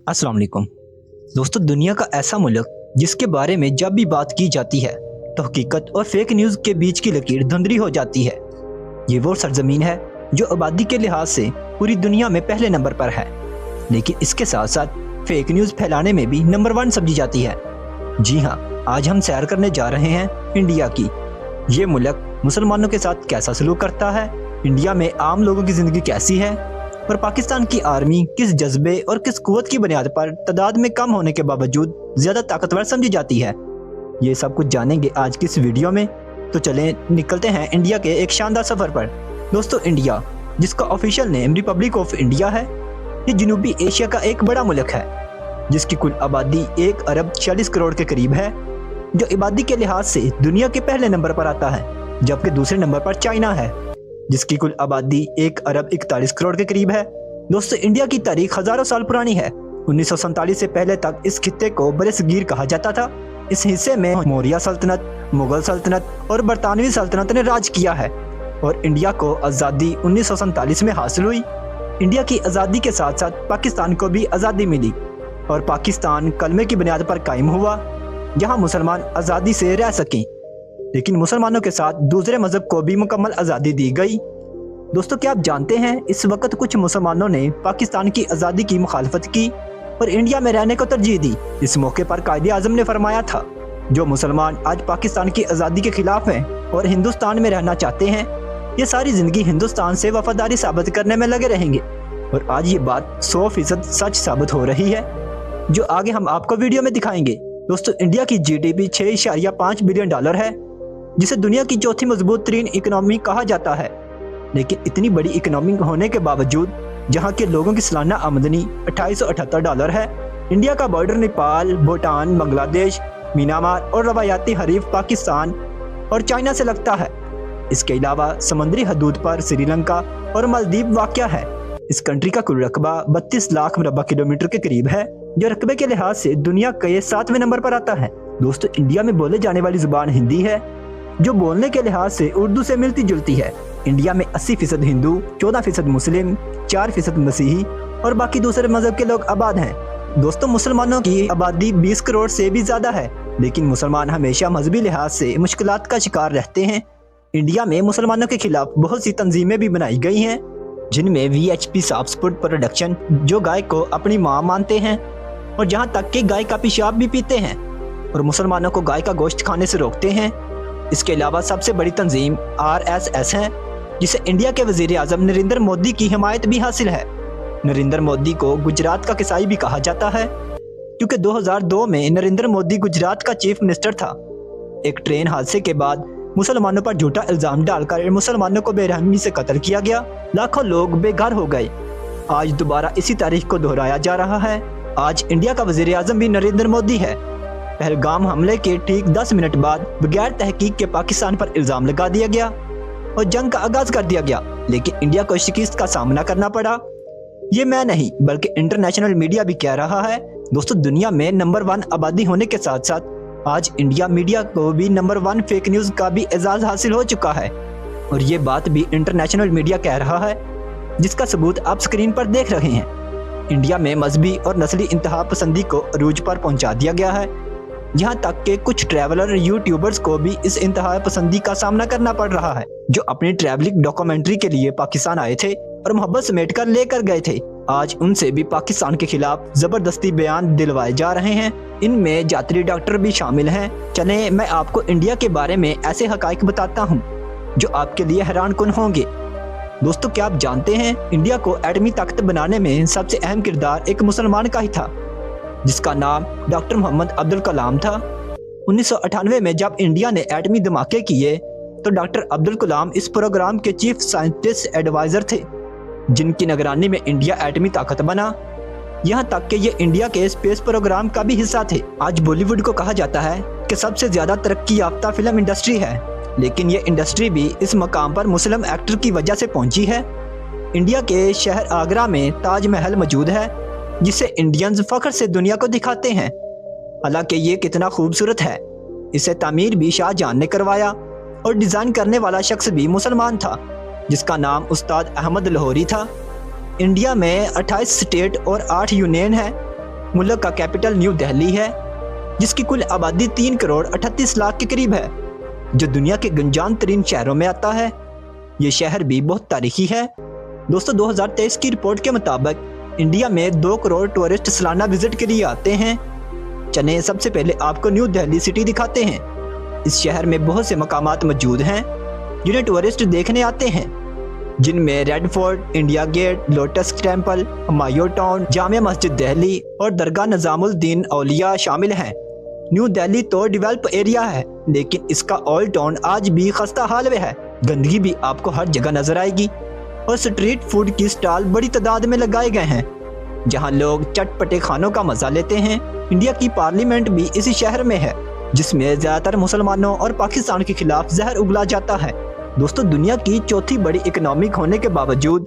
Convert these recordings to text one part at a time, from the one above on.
अस्सलाम वालेकुम दोस्तों। दुनिया का ऐसा मुल्क जिसके बारे में जब भी बात की जाती है तो हकीकत और फेक न्यूज़ के बीच की लकीर धुंधली हो जाती है। ये वो सरजमीन है जो आबादी के लिहाज से पूरी दुनिया में पहले नंबर पर है, लेकिन इसके साथ साथ फेक न्यूज़ फैलाने में भी नंबर 1 समझी जाती है। जी हाँ, आज हम सैर करने जा रहे हैं इंडिया की। ये मुल्क मुसलमानों के साथ कैसा सलूक करता है, इंडिया में आम लोगों की ज़िंदगी कैसी है और पाकिस्तान की आर्मी किस जज्बे और किस कुव्वत की बुनियाद पर तादाद में कम होने के बावजूद ज़्यादा ताकतवर समझी जाती है। ये सब कुछ जानेंगे आज की इस वीडियो में। तो चलें निकलते हैं इंडिया के एक शानदार सफ़र पर। दोस्तों, इंडिया जिसका official name Republic of India है, ये जनूबी एशिया का एक बड़ा मुल्क है जिसकी कुल आबादी 1 अरब 40 करोड़ के करीब है, जो आबादी के लिहाज से दुनिया के पहले नंबर पर आता है, जबकि दूसरे नंबर पर चाइना है जिसकी कुल आबादी 1 अरब 41 करोड़ के करीब है। दोस्तों, इंडिया की तारीख हजारों साल पुरानी है। 1947 से पहले तक इस खित्ते को बरसगीर कहा जाता था। इस हिस्से में मौर्य सल्तनत, मुगल सल्तनत और बरतानवी सल्तनत ने राज किया है और इंडिया को आज़ादी 1947 में हासिल हुई। इंडिया की आज़ादी के साथ साथ पाकिस्तान को भी आज़ादी मिली और पाकिस्तान कलमे की बुनियाद पर कायम हुआ, जहाँ मुसलमान आज़ादी से रह सकें, लेकिन मुसलमानों के साथ दूसरे मजहब को भी मुकम्मल आज़ादी दी गई। दोस्तों, क्या आप जानते हैं इस वक्त कुछ मुसलमानों ने पाकिस्तान की आज़ादी की मुखालफत की और इंडिया में रहने को तरजीह दी। इस मौके पर कायदे आज़म ने फरमाया था, जो मुसलमान आज पाकिस्तान की आज़ादी के खिलाफ हैं और हिंदुस्तान में रहना चाहते हैं, ये सारी ज़िंदगी हिंदुस्तान से वफादारी साबित करने में लगे रहेंगे। और आज ये बात 100% सच साबित हो रही है, जो आगे हम आपको वीडियो में दिखाएंगे। दोस्तों, इंडिया की GDP 6.5 बिलियन डॉलर है, जिसे दुनिया की चौथी मजबूत तरीन इकोनॉमी कहा जाता है। लेकिन इतनी बड़ी इकोनॉमी होने के बावजूद जहां के लोगों की सालाना आमदनी 2878 डॉलर है। इंडिया का बॉर्डर नेपाल, भूटान, बांग्लादेश, म्यांमार और रवायाती हरीफ पाकिस्तान और चाइना से लगता है। इसके अलावा समुद्री हदूद पर श्रीलंका और मालदीव वाक़या है। इस कंट्री का कुल रकबा 32 लाख मुरब्बा किलोमीटर के करीब है, जो रकबे के लिहाज से दुनिया के 7वें नंबर पर आता है। दोस्तों, इंडिया में बोले जाने वाली जुबान हिंदी है, जो बोलने के लिहाज से उर्दू से मिलती जुलती है। इंडिया में 80% हिंदू, 14% मुस्लिम, 4% मसीही और बाकी दूसरे मजहब के लोग आबाद हैं। दोस्तों, मुसलमानों की आबादी 20 करोड़ से भी ज़्यादा है, लेकिन मुसलमान हमेशा मजहबी लिहाज से मुश्किलात का शिकार रहते हैं। इंडिया में मुसलमानों के खिलाफ बहुत सी तंजीमें भी बनाई गई हैं, जिनमें VHP सॉफ्ट फूड प्रोडक्शन, जो गाय को अपनी माँ मानते हैं और जहाँ तक कि गाय का पेशाब भी पीते हैं और मुसलमानों को गाय का गोश्त खाने से रोकते हैं। इसके अलावा सबसे बड़ी तंजीम RSS है, जिसे इंडिया के वज़ीर आज़म नरेंद्र मोदी की हिमायत भी हासिल है। नरेंद्र मोदी को गुजरात का किसाई भी कहा जाता है, क्योंकि 2002 में नरेंद्र मोदी गुजरात का चीफ मिनिस्टर था। एक ट्रेन हादसे के बाद मुसलमानों पर झूठा इल्ज़ाम डालकर मुसलमानों को बेरहमी से कत्ल किया गया, लाखों लोग बेघर हो गए। आज दोबारा इसी तारीख को दोहराया जा रहा है। आज इंडिया का वज़ीर आज़म भी नरेंद्र मोदी है। पहलगाम हमले के ठीक 10 मिनट बाद बगैर तहकीक के पाकिस्तान पर इल्ज़ाम लगा दिया गया और जंग का आगाज कर दिया गया, लेकिन इंडिया को शिकस्त का सामना करना पड़ा। ये मैं नहीं बल्कि इंटरनेशनल मीडिया भी कह रहा है। दोस्तों, दुनिया में नंबर 1 आबादी होने के साथ साथ आज इंडिया मीडिया को भी नंबर 1 फेक न्यूज़ का भी एजाज़ हासिल हो चुका है, और ये बात भी इंटरनेशनल मीडिया कह रहा है, जिसका सबूत आप स्क्रीन पर देख रहे हैं। इंडिया में मजहबी और नस्ली इंतहा पसंदी को अरूज पर पहुँचा दिया गया है, यहाँ तक कि कुछ ट्रैवलर यूट्यूबर्स को भी इस इंतहा पसंदी का सामना करना पड़ रहा है, जो अपनी ट्रैवलिंग डॉक्यूमेंट्री के लिए पाकिस्तान आए थे और मोहब्बत समेट कर लेकर गए थे। आज उनसे भी पाकिस्तान के खिलाफ जबरदस्ती बयान दिलवाए जा रहे हैं। इनमें यात्री डॉक्टर भी शामिल हैं। चलें मैं आपको इंडिया के बारे में ऐसे हकाइक बताता हूँ जो आपके लिए हैरान कुन होंगे। दोस्तों, क्या आप जानते हैं इंडिया को एटमी ताकत बनाने में सबसे अहम किरदार एक मुसलमान का ही था, जिसका नाम डॉक्टर मोहम्मद अब्दुल कलाम था। 1998 में जब इंडिया ने एटमी धमाके किए तो डॉक्टर अब्दुल कलाम इस प्रोग्राम के चीफ साइंटिस्ट एडवाइजर थे, जिनकी निगरानी में इंडिया एटमी ताकत बना। यहाँ तक कि ये इंडिया के स्पेस प्रोग्राम का भी हिस्सा थे। आज बॉलीवुड को कहा जाता है कि सबसे ज़्यादा तरक्की याफ्ता फिल्म इंडस्ट्री है, लेकिन ये इंडस्ट्री भी इस मकाम पर मुस्लिम एक्टर की वजह से पहुंची है। इंडिया के शहर आगरा में ताजमहल मौजूद है, जिसे इंडियंस फख्र से दुनिया को दिखाते हैं। हालांकि ये कितना खूबसूरत है, इसे तामीर भी शाहजहां ने करवाया और डिज़ाइन करने वाला शख्स भी मुसलमान था, जिसका नाम उस्ताद अहमद लाहौरी था। इंडिया में 28 स्टेट और 8 यूनियन है। मुल्क का कैपिटल न्यू दिल्ली है, जिसकी कुल आबादी 3 करोड़ 38 लाख के करीब है, जो दुनिया के गंजान तरीन शहरों में आता है। ये शहर भी बहुत तारीखी है। दोस्तों 2023 की रिपोर्ट के मुताबिक इंडिया में 2 करोड़ टूरिस्ट सालाना विजिट के लिए आते हैं। चलें सबसे पहले आपको न्यू दिल्ली सिटी दिखाते हैं। इस शहर में बहुत से मकामात मौजूद हैं जिन्हें टूरिस्ट देखने आते हैं, जिनमें red fort, India gate, lotus temple, Humayun town, Jamia Masjid Delhi और दरगाह निजामुद्दीन औलिया शामिल हैं। न्यू दिल्ली तो डेवलप एरिया है, लेकिन इसका ओल्ड टाउन आज भी खस्ता हाल में है। गंदगी भी आपको हर जगह नजर आएगी और स्ट्रीट फूड की स्टॉल बड़ी तादाद में लगाए गए हैं, जहां लोग चटपटे खानों का मजा लेते हैं। इंडिया की पार्लियामेंट भी इसी शहर में है, जिसमें ज्यादातर मुसलमानों और पाकिस्तान के खिलाफ जहर उगला जाता है। दोस्तों दुनिया की चौथी बड़ी इकोनॉमिक होने के बावजूद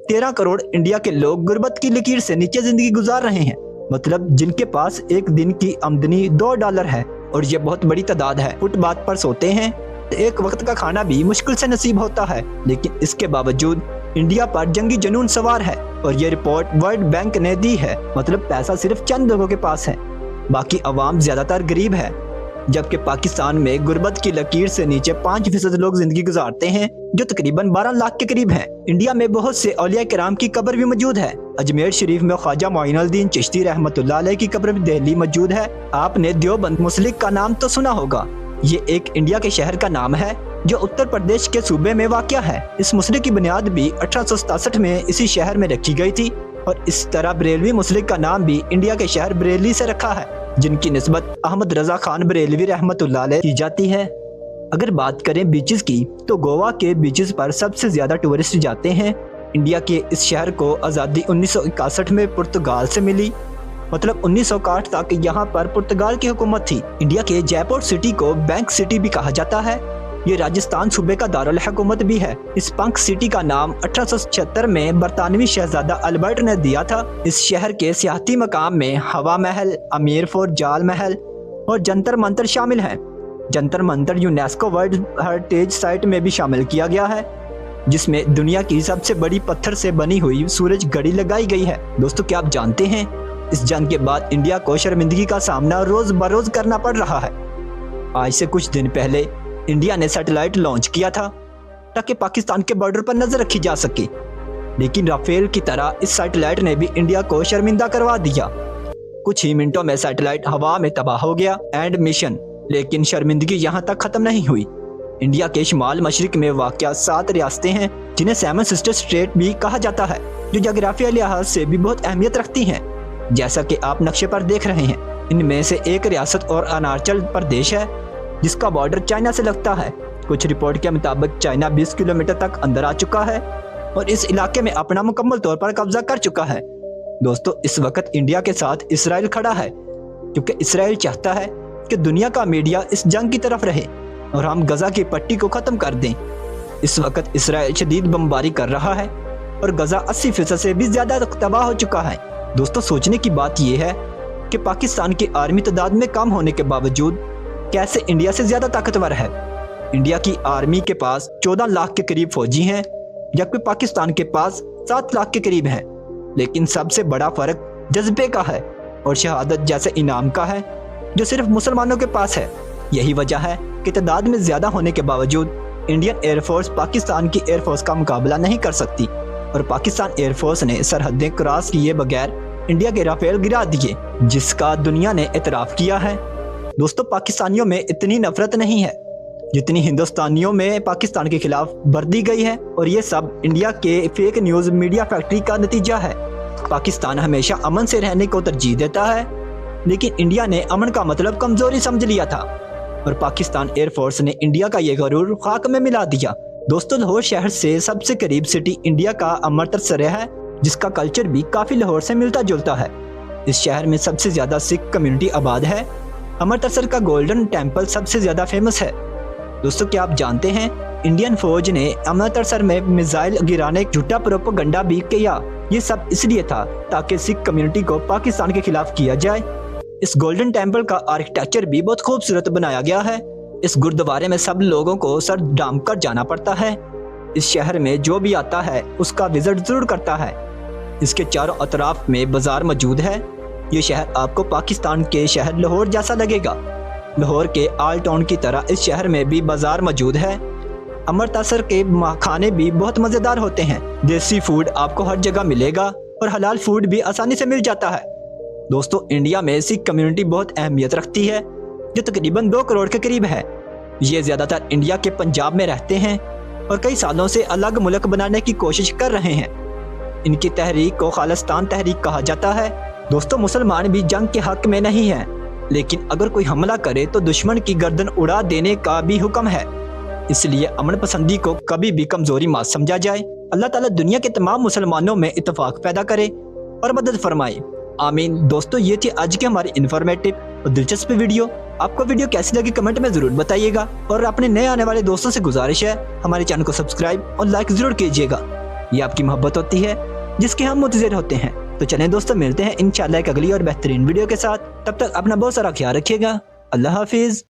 13 करोड़ इंडिया के लोग गुर्बत की लकीर से नीचे जिंदगी गुजार रहे हैं, मतलब जिनके पास एक दिन की आमदनी $2 है, और ये बहुत बड़ी तादाद है। फुटपाथ पर सोते हैं, एक वक्त का खाना भी मुश्किल से नसीब होता है, लेकिन इसके बावजूद इंडिया पर जंगी जुनून सवार है, और ये रिपोर्ट वर्ल्ड बैंक ने दी है। मतलब पैसा सिर्फ चंद लोगों के पास है, बाकी अवाम ज्यादातर गरीब है। जबकि पाकिस्तान में गुर्बत की लकीर से नीचे 5% लोग जिंदगी गुजारते हैं, जो तकरीबन 12 लाख के करीब हैं। इंडिया में बहुत से औलिया किराम की कब्र भी मौजूद है। अजमेर शरीफ में ख्वाजा मोइनुद्दीन चिश्ती रहमतुल्लाह अलैह की कब्र भी दिल्ली मौजूद है। आपने देवबंद मुस्लिक का नाम तो सुना होगा। ये एक इंडिया के शहर का नाम है जो उत्तर प्रदेश के सूबे में वाक़या है। इस मुस्लिक की बुनियाद भी 1867 में इसी शहर में रखी गई थी, और इस तरह बरेलवी मुस्लिक का नाम भी इंडिया के शहर बरेली से रखा है, जिनकी निस्बत अहमद रजा खान बरेलवी रहमतुल्लाह अलैह की जाती है। अगर बात करें बीचेस की, तो गोवा के बीचेस पर सबसे ज्यादा टूरिस्ट जाते हैं। इंडिया के इस शहर को आज़ादी 1961 में पुर्तगाल से मिली, मतलब 1961 तक यहाँ पर पुर्तगाल की हुकूमत थी। इंडिया के जयपुर सिटी को बैंक सिटी भी कहा जाता है। ये राजस्थान सूबे का दारुल हुकूमत भी है। इस पंक सिटी का नाम 1876 में बरतानवी शहजादा अल्बर्ट ने दिया था। इस शहर के सियाहती मकाम में हवा महल, अमीर फोर्ट, जाल महल और जंतर मंतर शामिल हैं। Jantar Mantar UNESCO world heritage site में भी शामिल किया गया है, जिसमें दुनिया की सबसे बड़ी पत्थर से बनी हुई सूरज घड़ी लगाई गई है। दोस्तों क्या आप जानते हैं, इस जंग के बाद इंडिया को शर्मिंदगी का सामना रोज बरोज करना पड़ रहा है। आज से कुछ दिन पहले इंडिया ने सैटेलाइट लॉन्च किया था ताकि पाकिस्तान के बॉर्डर पर नजर रखी जा सके, लेकिन राफेल की तरह इस सैटेलाइट ने भी इंडिया को शर्मिंदा करवा दिया। कुछ ही मिनटों में सैटेलाइट हवा में तबाह हो गया एंड मिशन। लेकिन शर्मिंदगी यहाँ तक खत्म नहीं हुई। इंडिया के शुमाल मशरिक में वाक़या 7 रियासतें हैं, जिन्हें सेवन सिस्टर स्टेट भी कहा जाता है, जो जोग्राफियाई लिहाज से भी बहुत अहमियत रखती हैं, जैसा कि आप नक्शे पर देख रहे हैं। इनमें से एक रियासत और अरुणाचल प्रदेश है, जिसका बॉर्डर चाइना से लगता है। कुछ रिपोर्ट के मुताबिक चाइना 20 किलोमीटर तक अंदर आ चुका है और इस इलाके में अपना मुकम्मल तौर पर कब्जा कर चुका है। दोस्तों इस वक्त इंडिया के साथ इसराइल खड़ा है, क्योंकि इसराइल चाहता है कि दुनिया का मीडिया इस जंग की तरफ रहे और हम गजा की पट्टी को खत्म कर दें। इस वक्त इसराइल शदीद बमबारी कर रहा है और गजा 80% से भी ज्यादा तबाह हो चुका है। दोस्तों सोचने की बात यह है कि पाकिस्तान की आर्मी तादाद में कम होने के बावजूद कैसे इंडिया से ज्यादा ताकतवर है। इंडिया की आर्मी के पास 14 लाख के करीब फौजी हैं, जबकि पाकिस्तान के पास 7 लाख के करीब हैं। लेकिन सबसे बड़ा फर्क जज्बे का है और शहादत जैसे इनाम का है, जो सिर्फ मुसलमानों के पास है। यही वजह है कि तादाद में ज्यादा होने के बावजूद इंडियन एयरफोर्स पाकिस्तान की एयरफोर्स का मुकाबला नहीं कर सकती, और पाकिस्तान एयरफोर्स ने सरहदें क्रॉस किए बगैर इंडिया के राफेल गिरा दिए, जिसका दुनिया ने एतराफ़ किया है। दोस्तों पाकिस्तानियों में इतनी नफरत नहीं है जितनी हिंदुस्तानियों में पाकिस्तान के खिलाफ बरती गई है, और ये सब इंडिया के फेक न्यूज़ मीडिया फैक्ट्री का नतीजा है। पाकिस्तान हमेशा अमन से रहने को तरजीह देता है, लेकिन इंडिया ने अमन का मतलब कमजोरी समझ लिया था, और पाकिस्तान एयरफोर्स ने इंडिया का ये गरूर खाक में मिला दिया। दोस्तों लाहौर शहर से सबसे करीब सिटी इंडिया का अमृतसर है, जिसका कल्चर भी काफ़ी लाहौर से मिलता जुलता है। इस शहर में सबसे ज़्यादा सिख कम्युनिटी आबाद है। अमृतसर का गोल्डन टेम्पल सबसे ज़्यादा फेमस है। दोस्तों क्या आप जानते हैं, इंडियन फौज ने अमृतसर में मिसाइल गिराने झूठा प्रोपेगेंडा भी किया। ये सब इसलिए था ताकि सिख कम्युनिटी को पाकिस्तान के खिलाफ किया जाए। इस गोल्डन टेम्पल का आर्किटेक्चर भी बहुत खूबसूरत बनाया गया है। इस गुरुद्वारे में सब लोगों को सर ढांप कर जाना पड़ता है। इस शहर में जो भी आता है उसका विजिट जरूर करता है। इसके चारों अतराफ में बाजार मौजूद है, یہ شہر آپ کو پاکستان کے شہر لاہور جیسا لگے گا۔ لاہور کے آل ٹاؤن کی طرح اس شہر میں بھی بازار موجود ہے۔ امرتسر کے کھانے بھی بہت مزیدار ہوتے ہیں۔ دیسی فوڈ آپ کو ہر جگہ ملے گا اور حلال فوڈ بھی آسانی سے مل جاتا ہے۔ دوستو، انڈیا میں سکھ کمیونٹی بہت اہمیت رکھتی ہے، جو تقریباً 2 کروڑ کے قریب ہے۔ یہ زیادہ تر انڈیا کے پنجاب میں رہتے ہیں اور کئی سالوں سے الگ ملک بنانے کی کوشش کر رہے ہیں۔ ان کی تحریک کو خالصتان تحریک کہا جاتا ہے۔ دوستو، مسلمان بھی جنگ کے حق میں نہیں ہیں، لیکن اگر کوئی حملہ کرے تو دشمن کی گردن اڑا دینے کا بھی حکم ہے۔ اس لیے امن پسندی کو کبھی بھی کمزوری مت سمجھا جائے۔ اللہ تعالیٰ دنیا کے تمام مسلمانوں میں اتفاق پیدا کرے اور مدد فرمائے، آمین۔ دوستو، یہ تھی آج کی ہماری انفارمیٹو اور دلچسپ ویڈیو۔ آپ کو ویڈیو کیسی لگی کمنٹ میں ضرور بتائیے گا، اور اپنے نئے آنے والے دوستوں سے گزارش ہے ہمارے چینل کو سبسکرائب اور لائک ضرور کیجیے گا۔ یہ آپ کی محبت ہوتی ہے جس کے ہم منتظر ہوتے ہیں۔ تو چلیں دوستو، ملتے ہیں انشاءاللہ ایک اگلی اور بہترین ویڈیو کے ساتھ۔ تب تک اپنا بہت سارا خیال رکھیے گا۔ اللہ حافظ۔